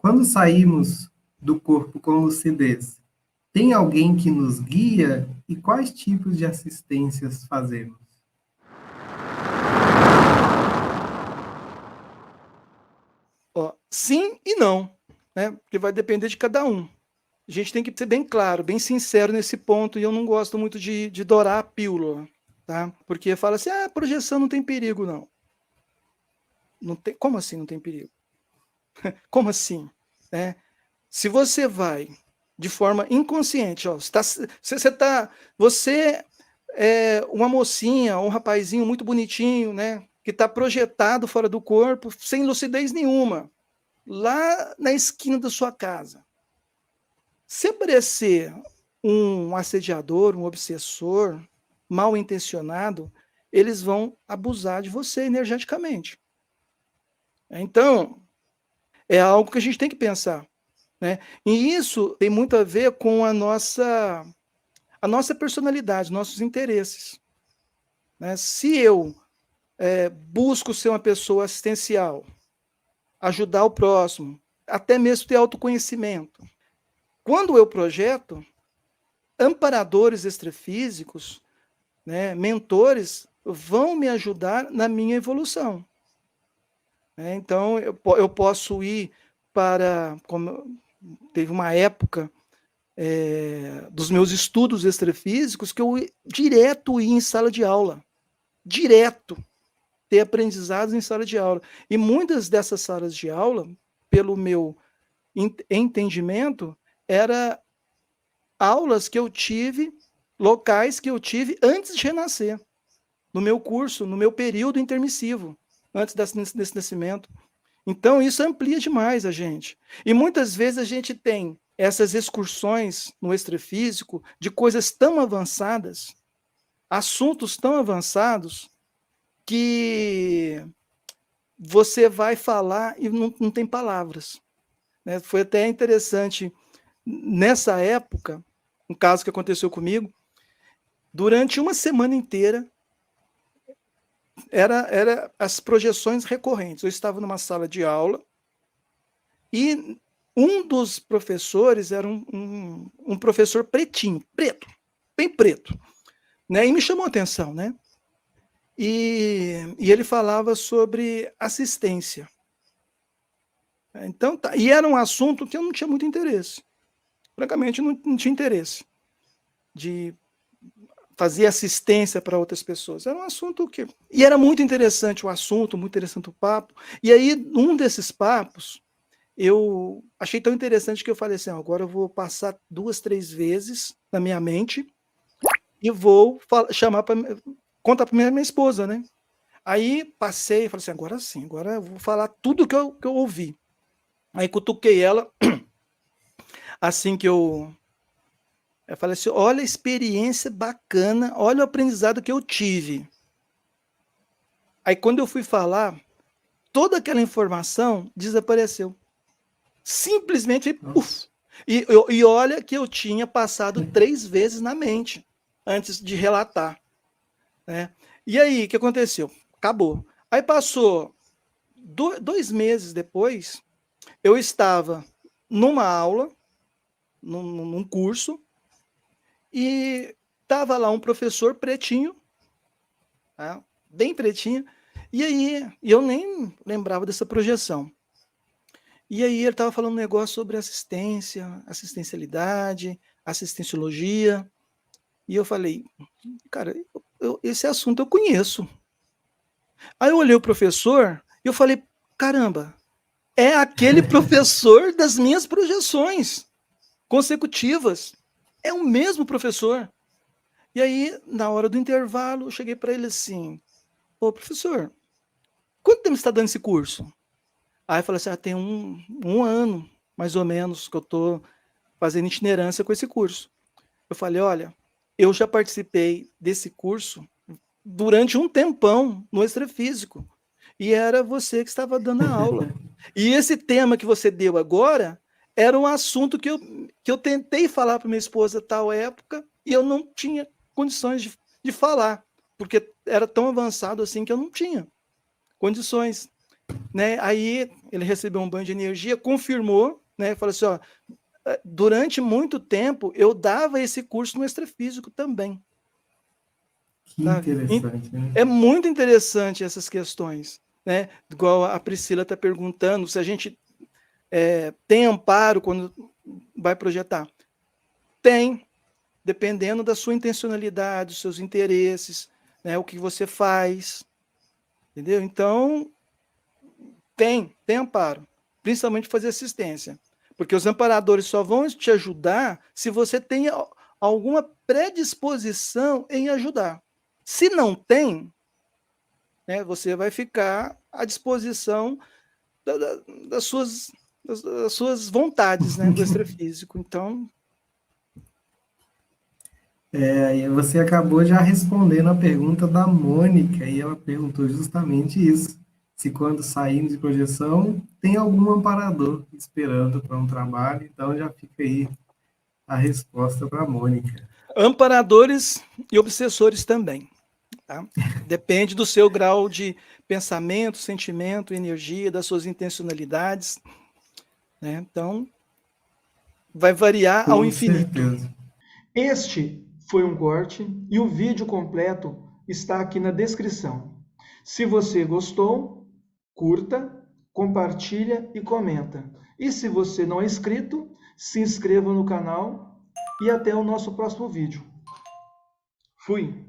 Quando saímos do corpo com lucidez, tem alguém que nos guia e quais tipos de assistências fazemos? Ó, sim e não, né? Porque vai depender de cada um. A gente tem que ser bem claro, bem sincero nesse ponto, e eu não gosto muito de dourar a pílula, tá? Porque fala assim, projeção não tem perigo, não. Não tem, como assim não tem perigo? Como assim? Né? Se você vai de forma inconsciente, ó, você é uma mocinha, um rapazinho muito bonitinho, né? Que está projetado fora do corpo, sem lucidez nenhuma, lá na esquina da sua casa. Se aparecer um assediador, um obsessor, mal intencionado, eles vão abusar de você energeticamente. Então, é algo que a gente tem que pensar, né? E isso tem muito a ver com a nossa personalidade, nossos interesses, né? Se eu busco ser uma pessoa assistencial, ajudar o próximo, até mesmo ter autoconhecimento, quando eu projeto, amparadores extrafísicos, né, mentores, vão me ajudar na minha evolução. Então, eu posso ir para... Como teve uma época dos meus estudos extrafísicos que eu direto ia em sala de aula. Direto. Ter aprendizados em sala de aula. E muitas dessas salas de aula, pelo meu entendimento, eram aulas que eu tive, locais que eu tive antes de renascer, no meu curso, no meu período intermissivo, antes desse nascimento. Então, isso amplia demais a gente. E muitas vezes a gente tem essas excursões no extrafísico de coisas tão avançadas, assuntos tão avançados, que você vai falar e não tem palavras. Né? Foi até interessante, nessa época, um caso que aconteceu comigo, durante uma semana inteira, era as projeções recorrentes. Eu estava numa sala de aula e um dos professores era um professor pretinho, preto, bem preto, né? E me chamou a atenção, né? E ele falava sobre assistência. Então, e era um assunto que eu não tinha muito interesse. Francamente, não tinha interesse de fazer assistência para outras pessoas. Era um assunto que... E era muito interessante o assunto, muito interessante o papo. E aí, num desses papos, eu achei tão interessante que eu falei assim, agora eu vou passar 2, 3 vezes na minha mente e vou chamar para contar para minha esposa, né? Aí passei e falei assim, agora sim, agora eu vou falar tudo que eu ouvi. Aí cutuquei ela, assim que eu falei assim, olha a experiência bacana, olha o aprendizado que eu tive. Aí quando eu fui falar, toda aquela informação desapareceu. Simplesmente, uf. E olha que eu tinha passado 3 vezes na mente, antes de relatar. Né? E aí, o que aconteceu? Acabou. Aí passou 2 meses depois, eu estava numa aula, num curso, e estava lá um professor pretinho, tá? Bem pretinho, e aí eu nem lembrava dessa projeção. E aí ele estava falando um negócio sobre assistência, assistencialidade, assistenciologia, e eu falei, cara, esse assunto eu conheço. Aí eu olhei o professor e eu falei, caramba, é aquele professor das minhas projeções consecutivas. É o mesmo professor. E aí, na hora do intervalo, eu cheguei para ele assim, ô professor, quanto tempo você está dando esse curso? Aí eu falei assim, tem um ano, mais ou menos, que eu estou fazendo itinerância com esse curso. Eu falei, olha, eu já participei desse curso durante um tempão no extrafísico. E era você que estava dando a aula. E esse tema que você deu agora era um assunto que eu tentei falar para minha esposa tal época e eu não tinha condições de falar, porque era tão avançado assim que eu não tinha condições. né? Aí ele recebeu um banho de energia, confirmou, né? Falou assim, ó, durante muito tempo eu dava esse curso no extrafísico também. Que Tá? interessante, né? É muito interessante essas questões, né? Igual a Priscila está perguntando se a gente tem amparo quando vai projetar. Tem, dependendo da sua intencionalidade, dos seus interesses, né? O que você faz, entendeu? Então, tem amparo, principalmente fazer assistência, porque os amparadores só vão te ajudar se você tem alguma predisposição em ajudar. Se não tem, né, você vai ficar à disposição das suas vontades, né, do extrafísico. Então, E você acabou já respondendo a pergunta da Mônica, e ela perguntou justamente isso. Se quando saímos de projeção, tem algum amparador esperando para um trabalho, então já fica aí a resposta para a Mônica. amparadores e obsessores também. Tá? Depende do seu grau de pensamento, sentimento, energia, das suas intencionalidades. Né? Então, vai variar ao Com infinito. certeza. Este foi um corte e o vídeo completo está aqui na descrição. Se você gostou, curta, compartilha e comenta. E se você não é inscrito, se inscreva no canal e até o nosso próximo vídeo. Fui!